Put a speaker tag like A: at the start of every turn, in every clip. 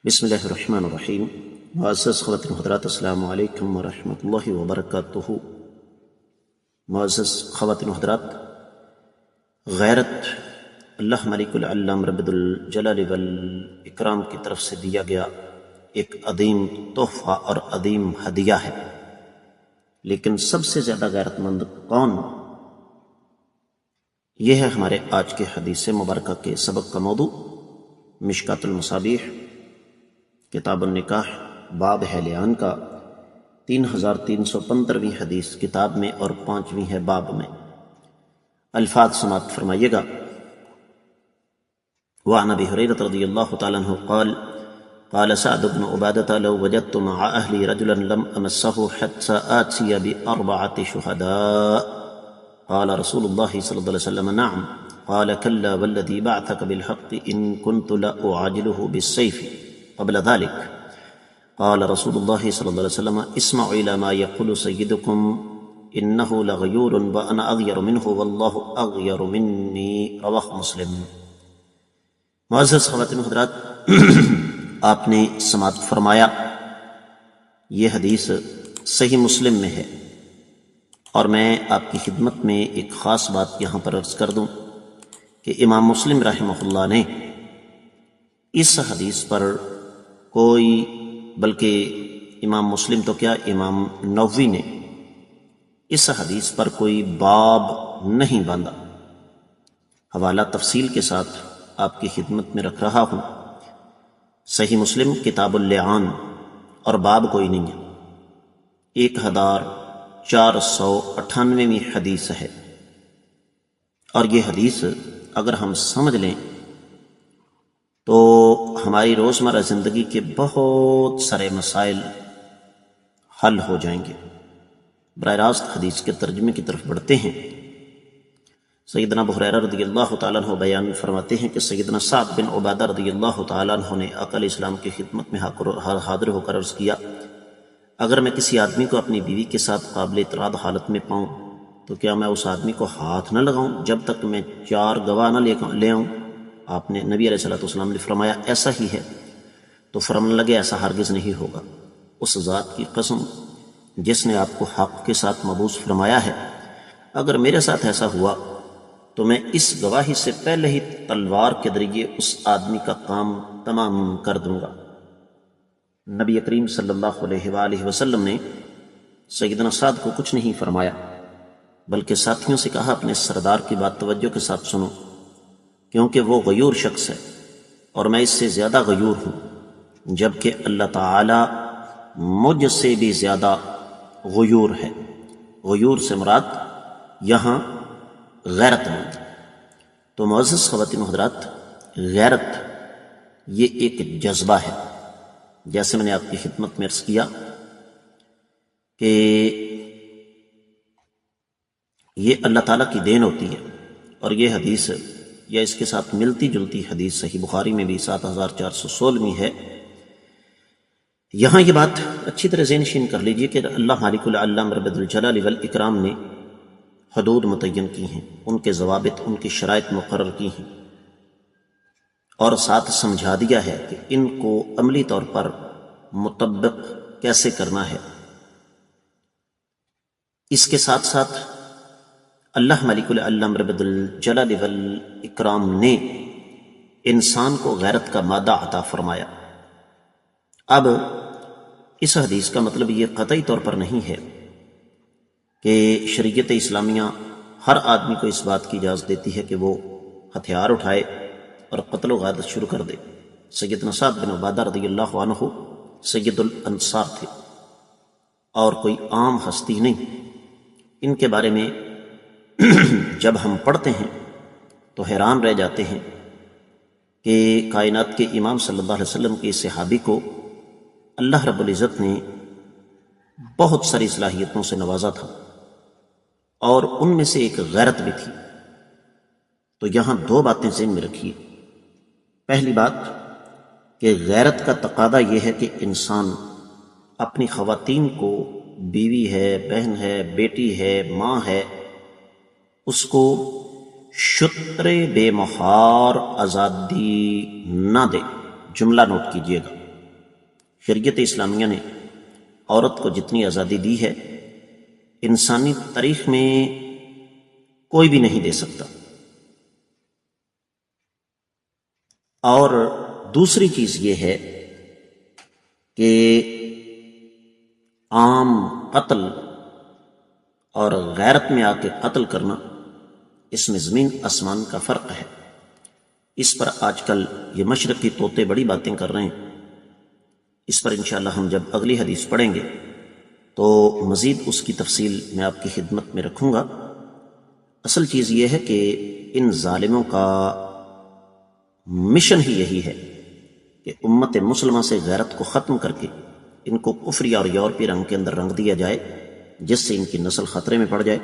A: بسم اللہ الرحمن الرحیم۔ معزز خواتین و حضرات، السلام علیکم ورحمۃ اللہ وبرکاتہ۔ معزز خواتین و حضرات، غیرت اللہ ملک العلم رب الجلال والاکرام کی طرف سے دیا گیا ایک عظیم تحفہ اور عظیم ہدیہ ہے۔ لیکن سب سے زیادہ غیرت مند کون؟ یہ ہے ہمارے آج کے حدیث مبارکہ کے سبق کا موضوع۔ مشکات المصابیح کتاب النکاح باب ہے لیان کا 3315ویں حدیث کتاب میں اور 5ویں ہے باب میں۔ الفاظ سماعت فرمائیے گا۔ وعن ابی ہریرہ رضی اللہ تعالیٰ عنہ قال قال سعد بن عبادة لو وجدت مع اہلی رجلا لم امسه حتى آتي بأربعة شهداء قال رسول الله صلی اللہ علیہ وسلم نعم قال كلا والذي بعثك بالحق ان كنت لأعاجله بالسيف قبل ذلك قال رسول الله صلی اللہ علیہ وسلم اسمعوا الى ما يقول سيدكم انه لغيور وانا اغير منه والله اغير مني رواه مسلم۔ معزز خواتین و حضرات، آپ نے سماعت فرمایا، یہ حدیث صحیح مسلم میں ہے، اور میں آپ کی خدمت میں ایک خاص بات یہاں پر عرض کر دوں کہ امام مسلم رحمہ اللہ نے اس حدیث پر کوئی، بلکہ امام مسلم تو کیا، امام نووی نے اس حدیث پر کوئی باب نہیں باندھا۔ حوالہ تفصیل کے ساتھ آپ کی خدمت میں رکھ رہا ہوں۔ صحیح مسلم کتاب اللعان اور باب کوئی نہیں ہے، 1498ویں حدیث ہے، اور یہ حدیث اگر ہم سمجھ لیں تو ہماری روزمرہ زندگی کے بہت سارے مسائل حل ہو جائیں گے۔ براہ راست حدیث کے ترجمے کی طرف بڑھتے ہیں۔ سیدنا ابو ہریرہ رضی اللہ تعالیٰ عنہ بیان فرماتے ہیں کہ سیدنا سعد بن عبادہ رضی اللہ تعالیٰ عنہ نے آقا علیہ السلام کی خدمت میں حاضر ہو کر عرض کیا، اگر میں کسی آدمی کو اپنی بیوی کے ساتھ قابل اعتراض حالت میں پاؤں تو کیا میں اس آدمی کو ہاتھ نہ لگاؤں جب تک میں 4 گواہ نہ لے آؤں؟ آپ نے، نبی علیہ السلام نے فرمایا ایسا ہی ہے، تو فرمانے لگے ایسا ہرگز نہیں ہوگا۔ اس ذات کی قسم جس نے آپ کو حق کے ساتھ مبعوث فرمایا ہے، اگر میرے ساتھ ایسا ہوا تو میں اس گواہی سے پہلے ہی تلوار کے ذریعے اس آدمی کا کام تمام کر دوں گا۔ نبی کریم صلی اللہ علیہ وآلہ وسلم نے سیدنا سعد کو کچھ نہیں فرمایا، بلکہ ساتھیوں سے کہا اپنے سردار کی بات توجہ کے ساتھ سنو، کیونکہ وہ غیور شخص ہے اور میں اس سے زیادہ غیور ہوں، جبکہ اللہ تعالی مجھ سے بھی زیادہ غیور ہے۔ غیور سے مراد یہاں غیرت مند۔ تو معزز خواتین و حضرات، غیرت یہ ایک جذبہ ہے، جیسے میں نے آپ کی خدمت میں عرض کیا کہ یہ اللہ تعالیٰ کی دین ہوتی ہے، اور یہ حدیث یا اس کے ساتھ ملتی جلتی حدیث صحیح بخاری میں بھی 7416 ہے۔ یہاں یہ بات اچھی طرح ذہن نشین کر لیجئے کہ اللہ مالک العلم رب الجلال والاکرام نے حدود متعین کی ہیں، ان کے ضوابط، ان کی شرائط مقرر کی ہیں، اور ساتھ سمجھا دیا ہے کہ ان کو عملی طور پر مطبق کیسے کرنا ہے۔ اس کے ساتھ ساتھ اللہ ملک العلم رب الجلال والاکرام نے انسان کو غیرت کا مادہ عطا فرمایا۔ اب اس حدیث کا مطلب یہ قطعی طور پر نہیں ہے کہ شریعت اسلامیہ ہر آدمی کو اس بات کی اجازت دیتی ہے کہ وہ ہتھیار اٹھائے اور قتل و غارت شروع کر دے۔ سیدنا سعد بن عبادہ رضی اللہ عنہ سید الانصار تھے اور کوئی عام ہستی نہیں۔ ان کے بارے میں جب ہم پڑھتے ہیں تو حیران رہ جاتے ہیں کہ کائنات کے امام صلی اللہ علیہ وسلم کے صحابی کو اللہ رب العزت نے بہت ساری صلاحیتوں سے نوازا تھا، اور ان میں سے ایک غیرت بھی تھی۔ تو یہاں 2 باتیں ذہن میں رکھیے۔ پہلی بات کہ غیرت کا تقاضا یہ ہے کہ انسان اپنی خواتین کو، بیوی ہے، بہن ہے، بیٹی ہے، ماں ہے، اس کو شطر بے مہار آزادی نہ دے۔ جملہ نوٹ کیجئے گا، شریعت اسلامیہ نے عورت کو جتنی آزادی دی ہے انسانی تاریخ میں کوئی بھی نہیں دے سکتا۔ اور دوسری چیز یہ ہے کہ عام قتل اور غیرت میں آ کے قتل کرنا، اس میں زمین آسمان کا فرق ہے۔ اس پر آج کل یہ مشرقی طوطے بڑی باتیں کر رہے ہیں، اس پر انشاءاللہ ہم جب اگلی حدیث پڑھیں گے تو مزید اس کی تفصیل میں آپ کی خدمت میں رکھوں گا۔ اصل چیز یہ ہے کہ ان ظالموں کا مشن ہی یہی ہے کہ امت مسلمہ سے غیرت کو ختم کر کے ان کو کفری اور یورپی رنگ کے اندر رنگ دیا جائے، جس سے ان کی نسل خطرے میں پڑ جائے۔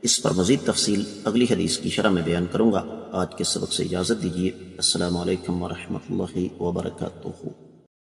A: اس پر مزید تفصیل اگلی حدیث کی شرح میں بیان کروں گا۔ آج کے سبق سے اجازت دیجیے۔ السلام علیکم ورحمۃ اللہ وبرکاتہ۔